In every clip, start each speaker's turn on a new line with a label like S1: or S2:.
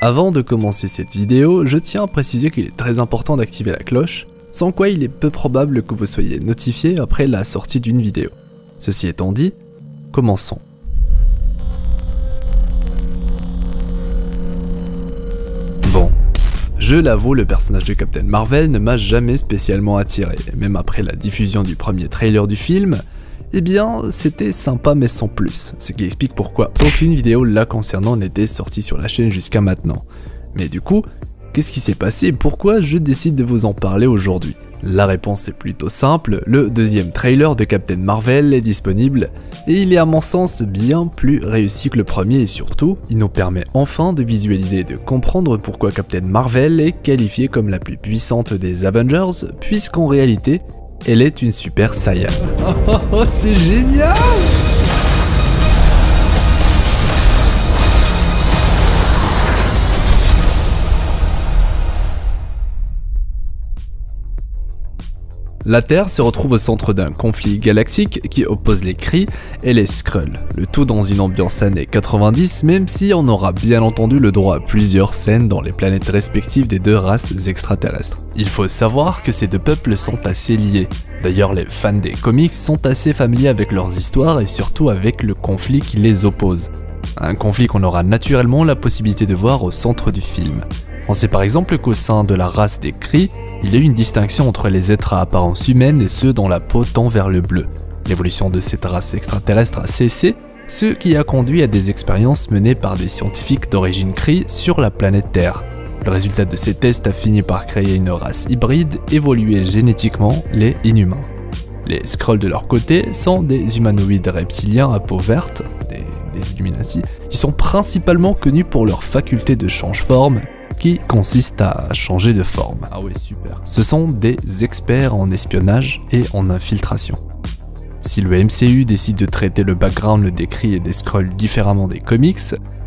S1: Avant de commencer cette vidéo, je tiens à préciser qu'il est très important d'activer la cloche, sans quoi il est peu probable que vous soyez notifié après la sortie d'une vidéo. Ceci étant dit, commençons. Bon, je l'avoue, le personnage de Captain Marvel ne m'a jamais spécialement attiré, même après la diffusion du premier trailer du film, eh bien c'était sympa mais sans plus, ce qui explique pourquoi aucune vidéo là concernant n'était sortie sur la chaîne jusqu'à maintenant. Mais du coup, qu'est-ce qui s'est passé et pourquoi je décide de vous en parler aujourd'hui? La réponse est plutôt simple, le deuxième trailer de Captain Marvel est disponible et il est à mon sens bien plus réussi que le premier et surtout, il nous permet enfin de visualiser et de comprendre pourquoi Captain Marvel est qualifiée comme la plus puissante des Avengers puisqu'en réalité, elle est une super Saiyan. Oh, c'est génial! La Terre se retrouve au centre d'un conflit galactique qui oppose les Kree et les Skrulls, le tout dans une ambiance années 90 même si on aura bien entendu le droit à plusieurs scènes dans les planètes respectives des deux races extraterrestres. Il faut savoir que ces deux peuples sont assez liés, d'ailleurs les fans des comics sont assez familiers avec leurs histoires et surtout avec le conflit qui les oppose. Un conflit qu'on aura naturellement la possibilité de voir au centre du film. On sait par exemple qu'au sein de la race des Kree, il y a une distinction entre les êtres à apparence humaine et ceux dont la peau tend vers le bleu. L'évolution de cette race extraterrestre a cessé, ce qui a conduit à des expériences menées par des scientifiques d'origine Kree sur la planète Terre. Le résultat de ces tests a fini par créer une race hybride évoluée génétiquement, les Inhumains. Les Skrulls de leur côté sont des humanoïdes reptiliens à peau verte, des Illuminati, qui sont principalement connus pour leur faculté de change-forme, qui consiste à changer de forme. Ah ouais, super. Ce sont des experts en espionnage et en infiltration. Si le MCU décide de traiter le background des Kree et des Skrulls différemment des comics,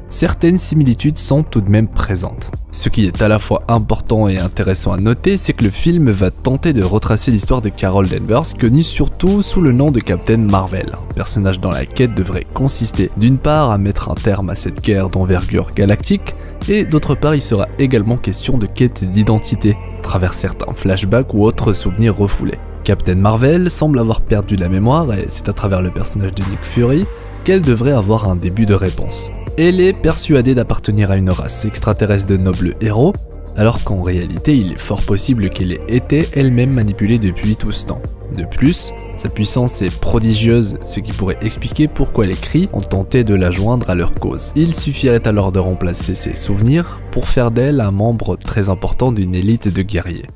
S1: certaines similitudes sont tout de même présentes. Ce qui est à la fois important et intéressant à noter, c'est que le film va tenter de retracer l'histoire de Carol Danvers, connue surtout sous le nom de Captain Marvel, un personnage dont la quête devrait consister d'une part à mettre un terme à cette guerre d'envergure galactique, et d'autre part il sera également question de quête d'identité, à travers certains flashbacks ou autres souvenirs refoulés. Captain Marvel semble avoir perdu la mémoire et c'est à travers le personnage de Nick Fury qu'elle devrait avoir un début de réponse. Elle est persuadée d'appartenir à une race extraterrestre de nobles héros, alors qu'en réalité il est fort possible qu'elle ait été elle-même manipulée depuis tout ce temps. De plus, sa puissance est prodigieuse, ce qui pourrait expliquer pourquoi les Kree ont tenté de la joindre à leur cause. Il suffirait alors de remplacer ses souvenirs pour faire d'elle un membre très important d'une élite de guerriers.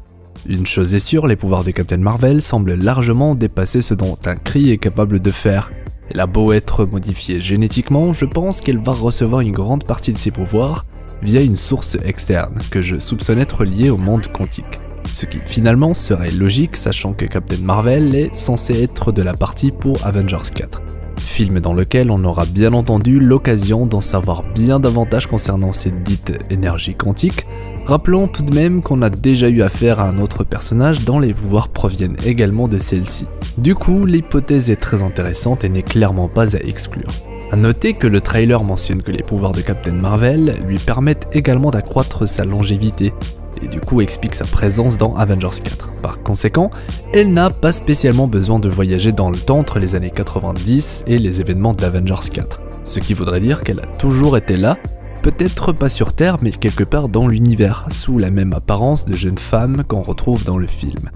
S1: Une chose est sûre, les pouvoirs de Captain Marvel semblent largement dépasser ce dont un Kree est capable de faire. Elle a beau être modifiée génétiquement, je pense qu'elle va recevoir une grande partie de ses pouvoirs via une source externe, que je soupçonne être liée au monde quantique. Ce qui finalement serait logique sachant que Captain Marvel est censé être de la partie pour Avengers 4. Film dans lequel on aura bien entendu l'occasion d'en savoir bien davantage concernant cette dite énergie quantique. Rappelons tout de même qu'on a déjà eu affaire à un autre personnage dont les pouvoirs proviennent également de celle-ci. Du coup, l'hypothèse est très intéressante et n'est clairement pas à exclure. A noter que le trailer mentionne que les pouvoirs de Captain Marvel lui permettent également d'accroître sa longévité, et du coup explique sa présence dans Avengers 4. Par conséquent, elle n'a pas spécialement besoin de voyager dans le temps entre les années 90 et les événements d'Avengers 4, ce qui voudrait dire qu'elle a toujours été là, peut-être pas sur Terre mais quelque part dans l'univers, sous la même apparence de jeune femme qu'on retrouve dans le film.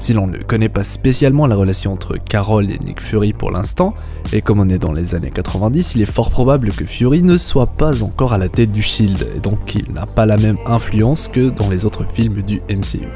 S1: Si l'on ne connaît pas spécialement la relation entre Carol et Nick Fury pour l'instant, et comme on est dans les années 90, il est fort probable que Fury ne soit pas encore à la tête du SHIELD, et donc qu'il n'a pas la même influence que dans les autres films du MCU.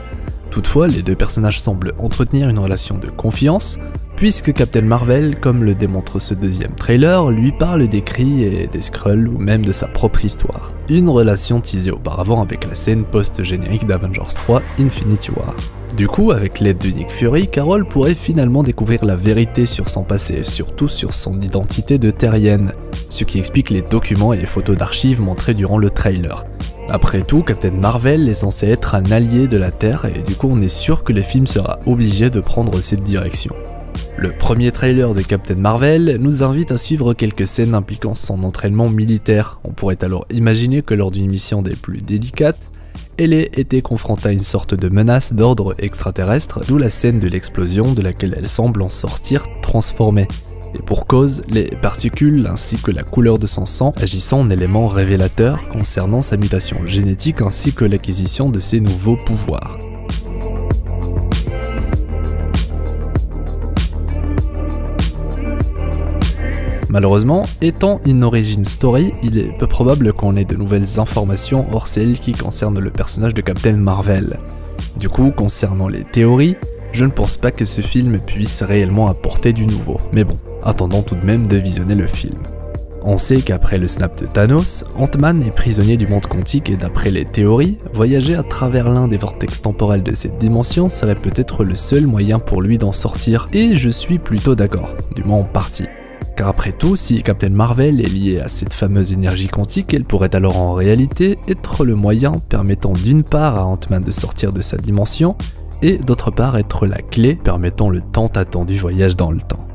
S1: Toutefois, les deux personnages semblent entretenir une relation de confiance, puisque Captain Marvel, comme le démontre ce deuxième trailer, lui parle des Kree et des Skrulls ou même de sa propre histoire. Une relation teasée auparavant avec la scène post-générique d'Avengers 3 Infinity War. Du coup, avec l'aide de Nick Fury, Carol pourrait finalement découvrir la vérité sur son passé et surtout sur son identité de terrienne, ce qui explique les documents et les photos d'archives montrés durant le trailer. Après tout, Captain Marvel est censé être un allié de la Terre et du coup on est sûr que le film sera obligé de prendre cette direction. Le premier trailer de Captain Marvel nous invite à suivre quelques scènes impliquant son entraînement militaire. On pourrait alors imaginer que lors d'une mission des plus délicates, elle ait été confrontée à une sorte de menace d'ordre extraterrestre, d'où la scène de l'explosion de laquelle elle semble en sortir transformée. Et pour cause, les particules ainsi que la couleur de son sang agissant en éléments révélateurs concernant sa mutation génétique ainsi que l'acquisition de ses nouveaux pouvoirs. Malheureusement, étant une origin story, il est peu probable qu'on ait de nouvelles informations hors celles qui concernent le personnage de Captain Marvel. Du coup, concernant les théories, je ne pense pas que ce film puisse réellement apporter du nouveau, mais bon, attendons tout de même de visionner le film. On sait qu'après le snap de Thanos, Ant-Man est prisonnier du monde quantique et d'après les théories, voyager à travers l'un des vortex temporels de cette dimension serait peut-être le seul moyen pour lui d'en sortir, et je suis plutôt d'accord, du moins en partie. Car après tout, si Captain Marvel est liée à cette fameuse énergie quantique, elle pourrait alors en réalité être le moyen permettant d'une part à Ant-Man de sortir de sa dimension, et d'autre part être la clé permettant le tant attendu voyage dans le temps.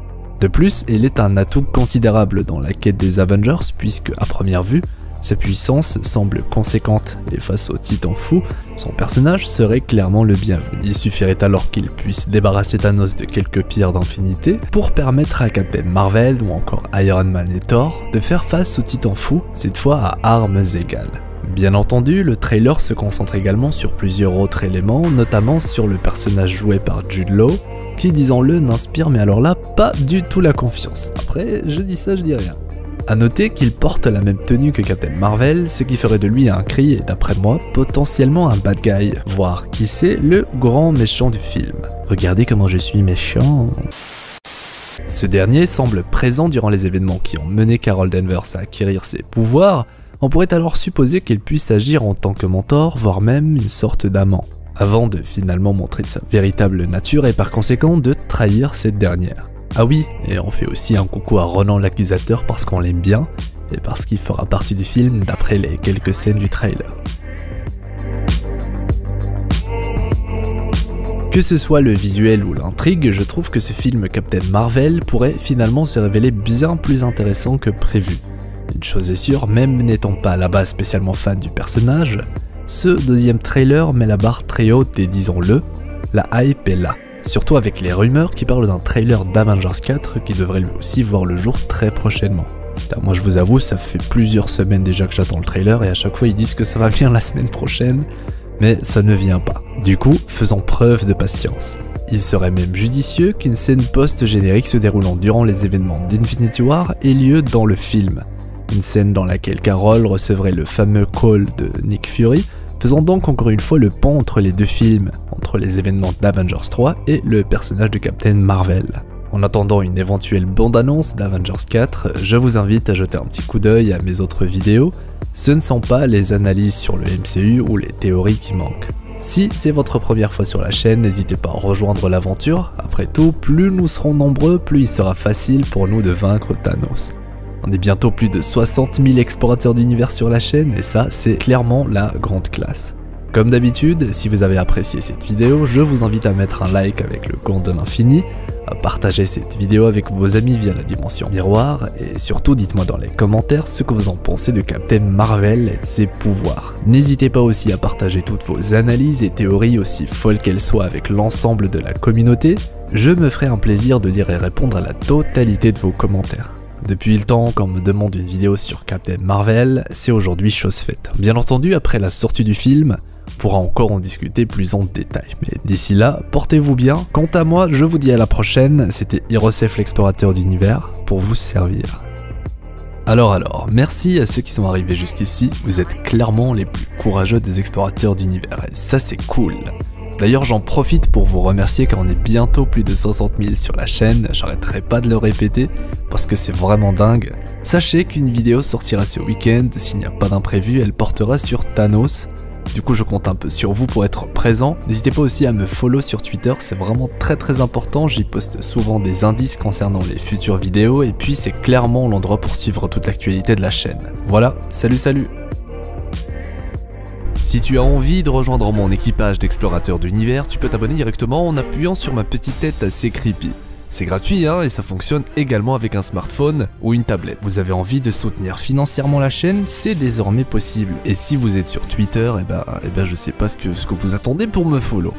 S1: De plus, elle est un atout considérable dans la quête des Avengers puisque, à première vue, sa puissance semble conséquente et face au Titan fou, son personnage serait clairement le bienvenu. Il suffirait alors qu'il puisse débarrasser Thanos de quelques pierres d'infinité pour permettre à Captain Marvel ou encore Iron Man et Thor de faire face au Titan fou, cette fois à armes égales. Bien entendu, le trailer se concentre également sur plusieurs autres éléments, notamment sur le personnage joué par Jude Law, qui disons-le n'inspire mais alors là pas du tout la confiance. Après, je dis ça, je dis rien. A noter qu'il porte la même tenue que Captain Marvel, ce qui ferait de lui un Kree et d'après moi, potentiellement un bad guy, voire qui sait, le grand méchant du film. Regardez comment je suis méchant. Ce dernier semble présent durant les événements qui ont mené Carol Danvers à acquérir ses pouvoirs, on pourrait alors supposer qu'il puisse agir en tant que mentor, voire même une sorte d'amant, avant de finalement montrer sa véritable nature et par conséquent de trahir cette dernière. Ah oui, et on fait aussi un coucou à Ronan l'accusateur parce qu'on l'aime bien, et parce qu'il fera partie du film d'après les quelques scènes du trailer. Que ce soit le visuel ou l'intrigue, je trouve que ce film Captain Marvel pourrait finalement se révéler bien plus intéressant que prévu. Une chose est sûre, même n'étant pas à la base spécialement fan du personnage, ce deuxième trailer met la barre très haute et disons-le, la hype est là. Surtout avec les rumeurs qui parlent d'un trailer d'Avengers 4 qui devrait lui aussi voir le jour très prochainement. Moi je vous avoue, ça fait plusieurs semaines déjà que j'attends le trailer et à chaque fois ils disent que ça va venir la semaine prochaine, mais ça ne vient pas. Du coup, faisons preuve de patience. Il serait même judicieux qu'une scène post-générique se déroulant durant les événements d'Infinity War ait lieu dans le film. Une scène dans laquelle Carol recevrait le fameux call de Nick Fury, faisant donc encore une fois le pont entre les deux films, entre les événements d'Avengers 3 et le personnage de Captain Marvel. En attendant une éventuelle bande-annonce d'Avengers 4, je vous invite à jeter un petit coup d'œil à mes autres vidéos. Ce ne sont pas les analyses sur le MCU ou les théories qui manquent. Si c'est votre première fois sur la chaîne, n'hésitez pas à rejoindre l'aventure. Après tout, plus nous serons nombreux, plus il sera facile pour nous de vaincre Thanos. On est bientôt plus de 60 000 explorateurs d'univers sur la chaîne et ça, c'est clairement la grande classe. Comme d'habitude, si vous avez apprécié cette vidéo, je vous invite à mettre un like avec le compte de l'infini, à partager cette vidéo avec vos amis via la dimension miroir, et surtout dites-moi dans les commentaires ce que vous en pensez de Captain Marvel et de ses pouvoirs. N'hésitez pas aussi à partager toutes vos analyses et théories aussi folles qu'elles soient avec l'ensemble de la communauté, je me ferai un plaisir de lire et répondre à la totalité de vos commentaires. Depuis le temps qu'on me demande une vidéo sur Captain Marvel, c'est aujourd'hui chose faite. Bien entendu, après la sortie du film, on pourra encore en discuter plus en détail. Mais d'ici là, portez-vous bien. Quant à moi, je vous dis à la prochaine, c'était Hirosef l'explorateur d'univers, pour vous servir. Alors, merci à ceux qui sont arrivés jusqu'ici, vous êtes clairement les plus courageux des explorateurs d'univers, et ça c'est cool. D'ailleurs j'en profite pour vous remercier car on est bientôt plus de 60 000 sur la chaîne, j'arrêterai pas de le répéter parce que c'est vraiment dingue. Sachez qu'une vidéo sortira ce week-end, s'il n'y a pas d'imprévu, elle portera sur Thanos. Du coup je compte un peu sur vous pour être présent. N'hésitez pas aussi à me follow sur Twitter, c'est vraiment très important, j'y poste souvent des indices concernant les futures vidéos et puis c'est clairement l'endroit pour suivre toute l'actualité de la chaîne. Voilà, salut. Si tu as envie de rejoindre mon équipage d'explorateurs d'univers, tu peux t'abonner directement en appuyant sur ma petite tête assez creepy. C'est gratuit hein, et ça fonctionne également avec un smartphone ou une tablette. Vous avez envie de soutenir financièrement la chaîne, c'est désormais possible. Et si vous êtes sur Twitter, eh ben je sais pas ce que vous attendez pour me follow.